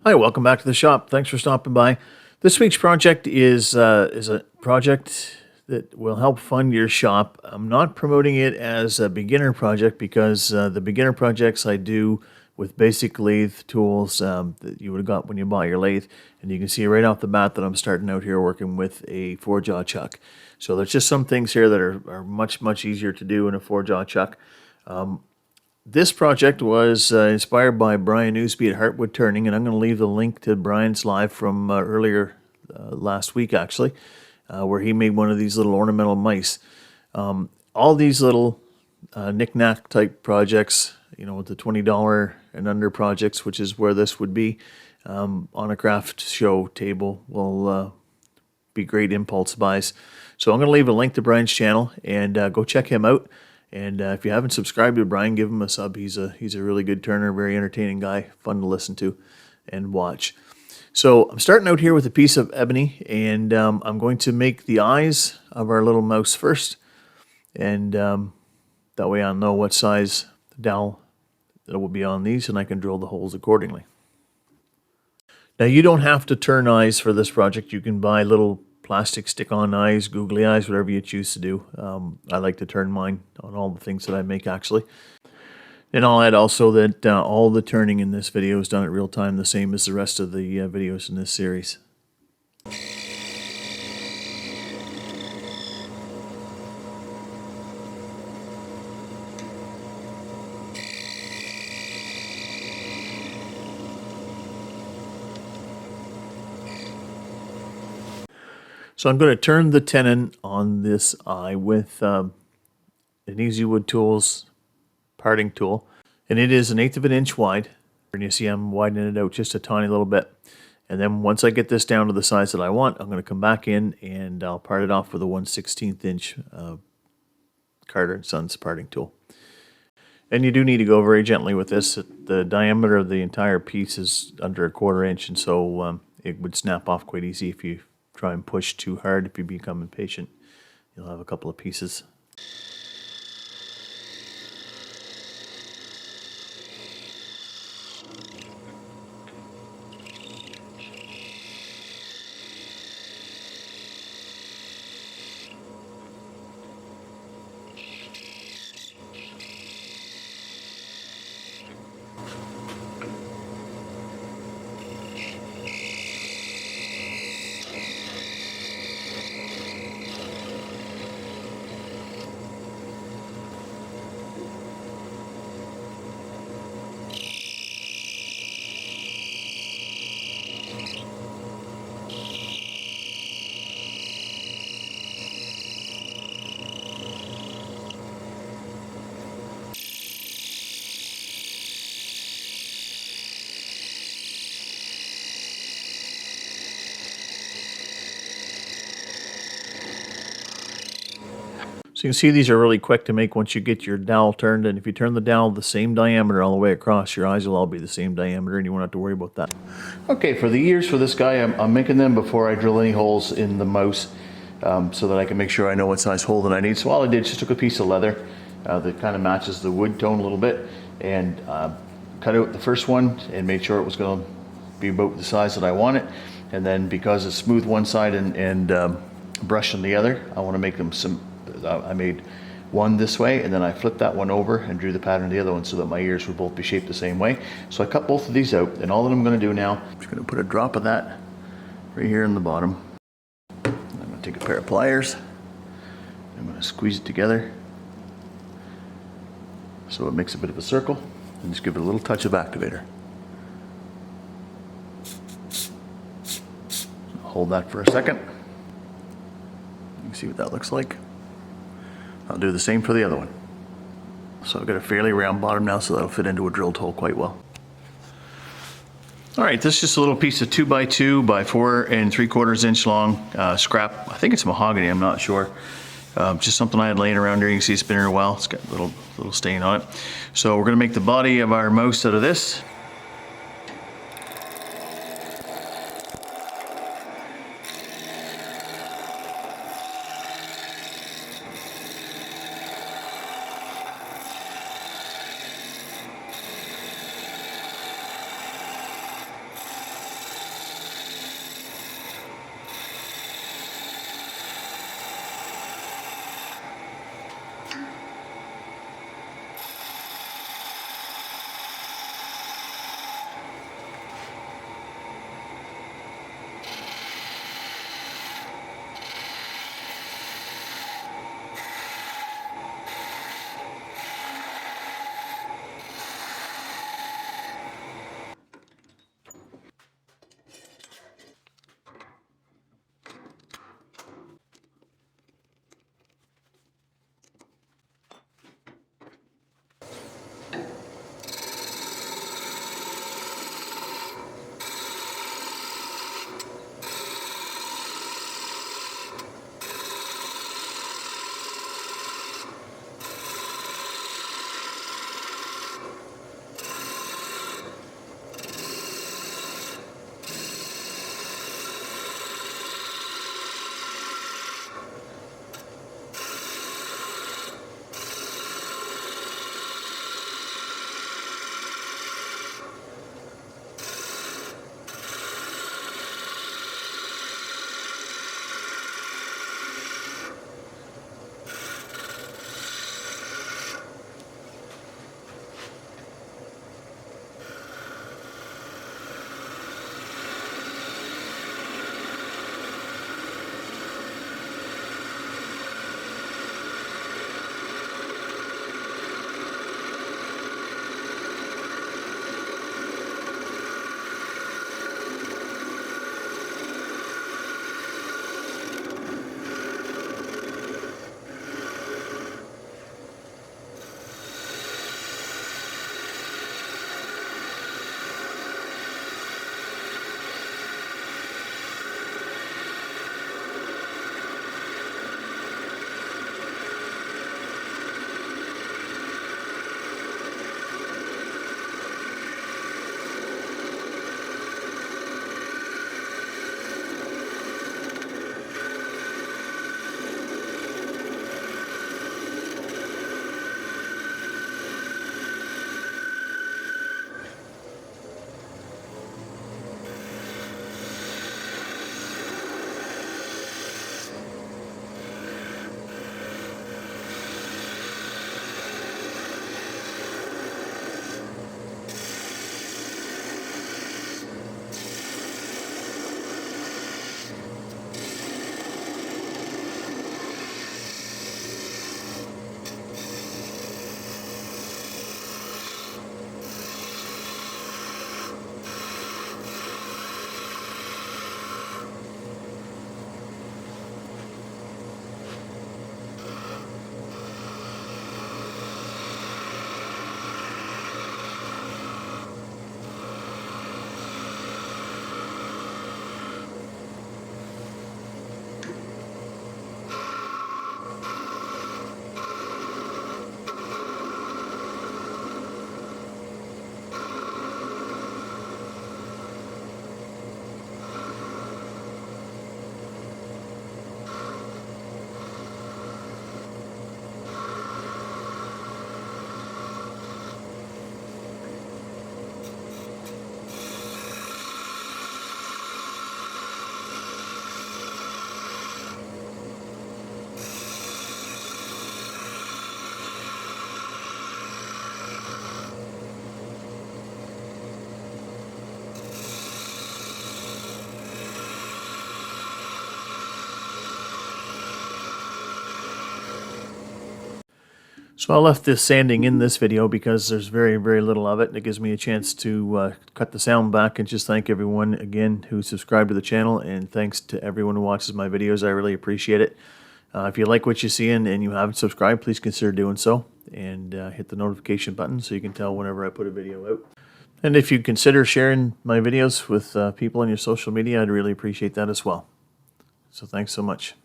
Hi, welcome back to the shop. Thanks for stopping by. This week's project is a project that will help fund your shop. I'm not promoting it as a beginner project because the beginner projects I do with basic lathe tools that you would have got when you bought your lathe. And you can see right off the bat that I'm starting out here working with a 4-jaw chuck. So there's just some things here that are much easier to do in a 4-jaw chuck. This project was inspired by Brian Newsby at Woodturning, and I'm going to leave the link to Brian's live from earlier last week, actually, where he made one of these little ornamental mice. All these little knick-knack type projects, you know, with the $20 and under projects, which is where this would be, on a craft show table, will be great impulse buys. So I'm going to leave a link to Brian's channel, and go check him out. And if you haven't subscribed to Brian, give him a sub. He's a really good turner, very entertaining guy, fun to listen to and watch. So I'm starting out here with a piece of ebony, and I'm going to make the eyes of our little mouse first. And that way I'll know what size dowel that will be on these, and I can drill the holes accordingly. Now you don't have to turn eyes for this project. You can buy little plastic stick-on eyes, googly eyes, whatever you choose to do. I like to turn mine on all the things that I make, actually. And I'll add also that all the turning in this video is done at real time, the same as the rest of the videos in this series. So I'm going to turn the tenon on this eye with an Easy Wood Tools parting tool. And it is 1/8 of an inch wide. And you see I'm widening it out just a tiny little bit. And then once I get this down to the size that I want, I'm going to come back in and I'll part it off with a 1/16 inch Carter & Sons parting tool. And you do need to go very gently with this. The diameter of the entire piece is under 1/4 inch, and so it would snap off quite easy if you try and push too hard. If you become impatient, you'll have a couple of pieces. So you can see these are really quick to make once you get your dowel turned, and if you turn the dowel the same diameter all the way across, your eyes will all be the same diameter and you won't have to worry about that. Okay, for the ears for this guy, I'm making them before I drill any holes in the mouse, so that I can make sure I know what size hole that I need. So all I did is just took a piece of leather that kind of matches the wood tone a little bit, and cut out the first one and made sure it was going to be about the size that I want it. And then because it's smooth one side and brush on the other, I want to make them some. I made one this way, and then I flipped that one over and drew the pattern of the other one so that my ears would both be shaped the same way. So I cut both of these out, and all that I'm going to do now, I'm just going to put a drop of that right here in the bottom. I'm going to take a pair of pliers. I'm going to squeeze it together so it makes a bit of a circle, and just give it a little touch of activator. Hold that for a second. You can see what that looks like. I'll do the same for the other one. So I've got a fairly round bottom now, so that'll fit into a drilled hole quite well. All right, this is just a little piece of 2x2 by 4 3/4 inch long scrap. I think it's mahogany, I'm not sure. Just something I had laying around here. You can see it's been here a while. It's got a little stain on it. So we're gonna make the body of our mouse out of this. So I left this sanding in this video because there's very, very little of it. And it gives me a chance to cut the sound back and just thank everyone again who subscribed to the channel. And thanks to everyone who watches my videos. I really appreciate it. If you like what you see and you haven't subscribed, please consider doing so. And hit the notification button so you can tell whenever I put a video out. And if you consider sharing my videos with people on your social media, I'd really appreciate that as well. So thanks so much.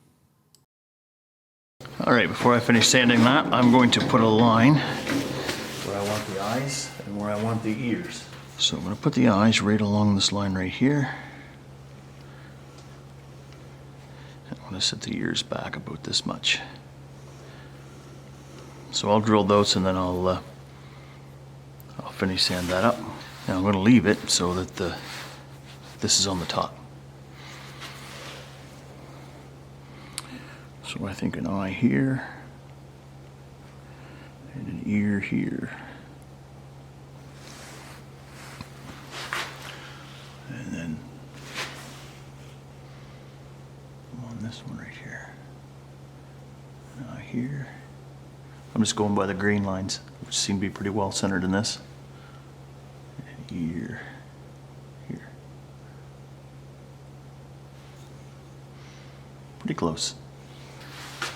Alright, before I finish sanding that, I'm going to put a line where I want the eyes and where I want the ears. So I'm going to put the eyes right along this line right here. I want to set the ears back about this much. So I'll drill those and then I'll finish sand that up. Now I'm going to leave it so that this is on the top. So I think an eye here and an ear here. And then on this one right here. An eye here. I'm just going by the green lines, which seem to be pretty well centered in this. And ear here. Pretty close.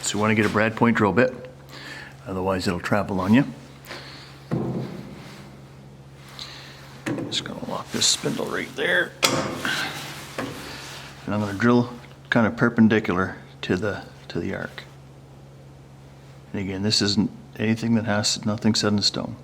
So you want to get a brad point drill bit, otherwise it'll travel on you. Just going to lock this spindle right there. And I'm going to drill kind of perpendicular to the arc. And again, this isn't anything that has nothing set in stone.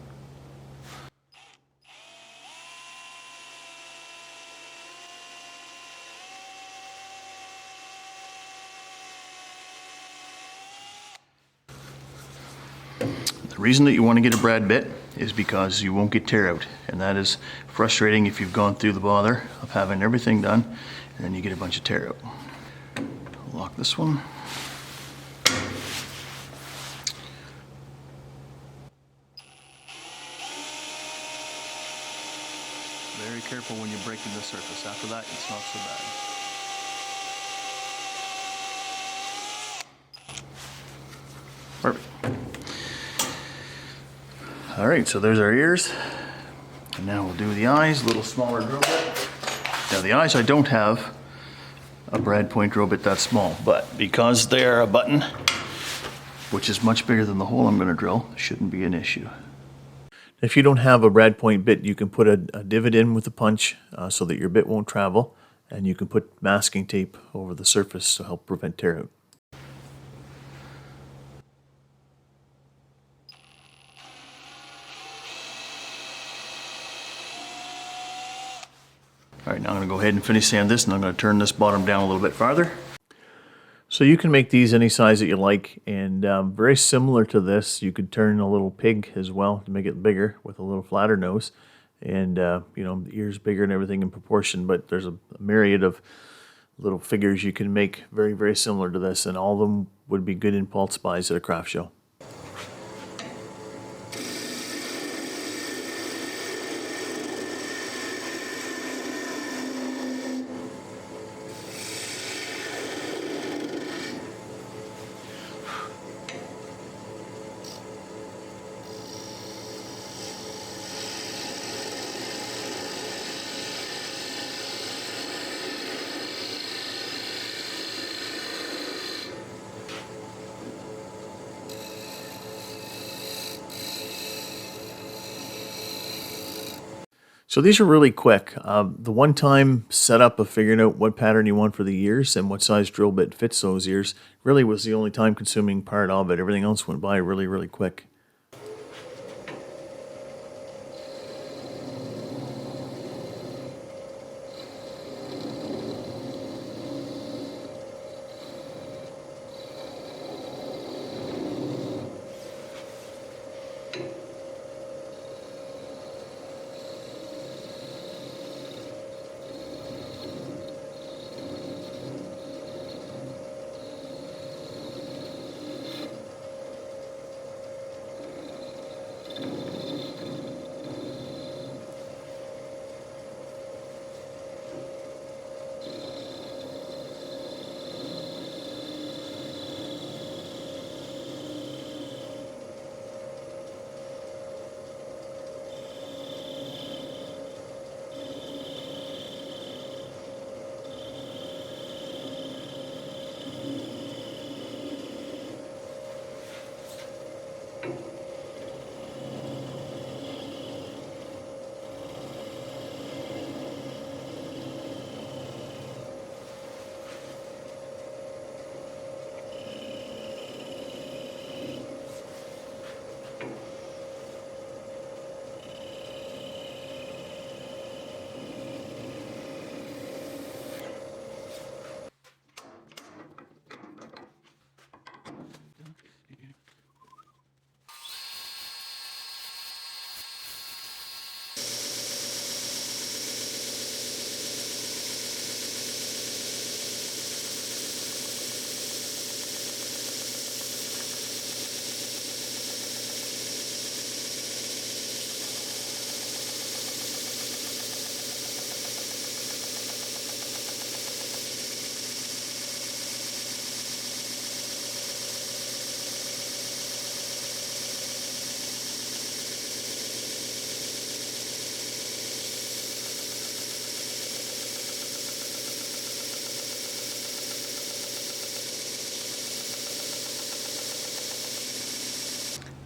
The reason that you want to get a brad bit is because you won't get tear out, and that is frustrating if you've gone through the bother of having everything done and then you get a bunch of tear out. Lock this one. Very careful when you're breaking the surface. After that, it's not so bad. Perfect. All right, so there's our ears. And now we'll do the eyes, a little smaller drill bit. Now the eyes, I don't have a brad point drill bit that small, but because they're a button, which is much bigger than the hole I'm gonna drill, it shouldn't be an issue. If you don't have a brad point bit, you can put a divot in with a punch so that your bit won't travel, and you can put masking tape over the surface to help prevent tear out. All right, now I'm going to go ahead and finish sand this, and I'm going to turn this bottom down a little bit farther. So you can make these any size that you like, and very similar to this, you could turn a little pig as well to make it bigger with a little flatter nose, and you know, the ears bigger and everything in proportion. But there's a myriad of little figures you can make very, very similar to this, and all of them would be good impulse buys at a craft show. So these are really quick. The one-time setup of figuring out what pattern you want for the ears and what size drill bit fits those ears really was the only time-consuming part of it. Everything else went by really, really quick.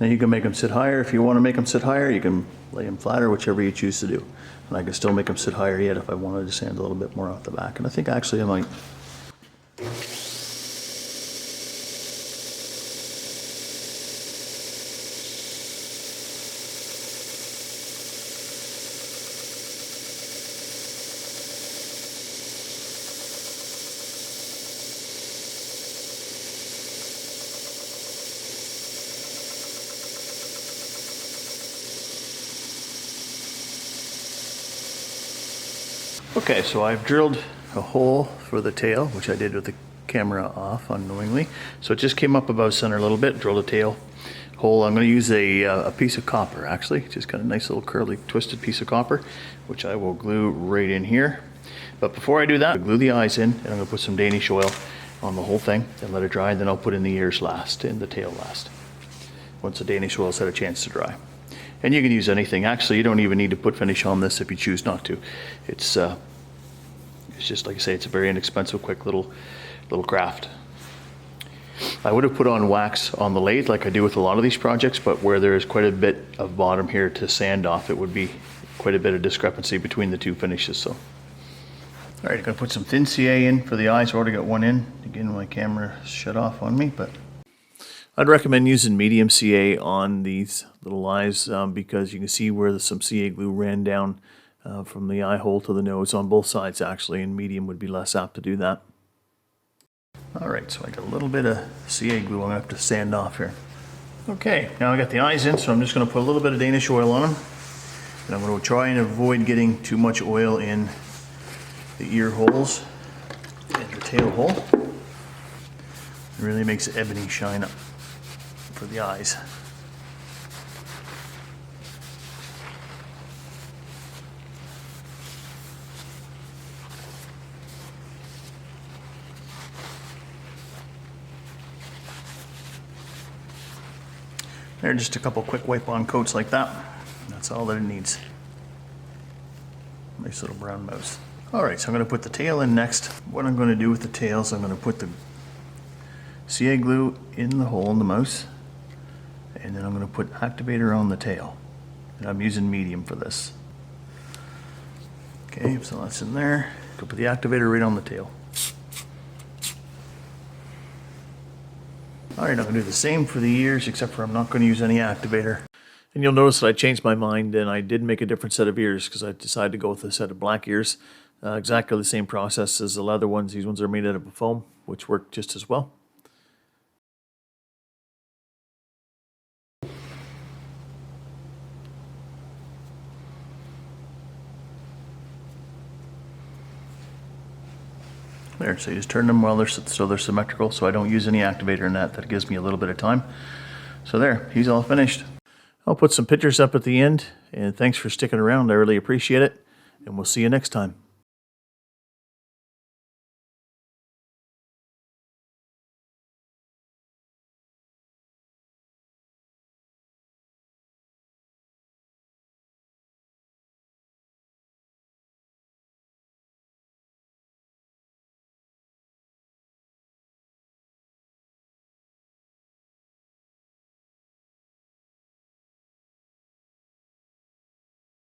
Now you can make them sit higher. If you want to make them sit higher, you can lay them flatter, whichever you choose to do. And I can still make them sit higher yet if I wanted to sand a little bit more off the back. And I think actually I might. Okay, so I've drilled a hole for the tail, which I did with the camera off unknowingly. So it just came up above center a little bit, drilled a tail hole. I'm going to use a piece of copper, actually, just got a nice little curly twisted piece of copper, which I will glue right in here. But before I do that, I'll glue the eyes in, and I'm going to put some Danish oil on the whole thing and let it dry, and then I'll put in the ears last and the tail last, once the Danish oil's had a chance to dry. And you can use anything. Actually, you don't even need to put finish on this if you choose not to. It's just, like I say, it's a very inexpensive, quick little craft. I would have put on wax on the lathe like I do with a lot of these projects, but where there is quite a bit of bottom here to sand off, it would be quite a bit of discrepancy between the two finishes. So, all right, I'm gonna put some thin CA in for the eyes. I already got one in. Again, my camera shut off on me, but I'd recommend using medium CA on these little eyes because you can see where some CA glue ran down from the eye hole to the nose on both sides actually, and medium would be less apt to do that. All right, so I got a little bit of CA glue I'm gonna have to sand off here. Okay, now I got the eyes in, so I'm just gonna put a little bit of Danish oil on them. And I'm gonna try and avoid getting too much oil in the ear holes and the tail hole. It really makes the ebony shine up for the eyes. There, just a couple quick wipe-on coats like that. That's all that it needs. Nice little brown mouse. All right, so I'm going to put the tail in next. What I'm going to do with the tail is I'm going to put the CA glue in the hole in the mouse, and then I'm going to put activator on the tail. And I'm using medium for this. Okay, so that's in there. Go put the activator right on the tail. All right, I'm going to do the same for the ears, except for I'm not going to use any activator. And you'll notice that I changed my mind and I did make a different set of ears because I decided to go with a set of black ears. Exactly the same process as the leather ones. These ones are made out of foam, which work just as well. There, so you just turn them while they're symmetrical, so I don't use any activator in that. That gives me a little bit of time. So there, he's all finished. I'll put some pictures up at the end, and thanks for sticking around. I really appreciate it, and we'll see you next time.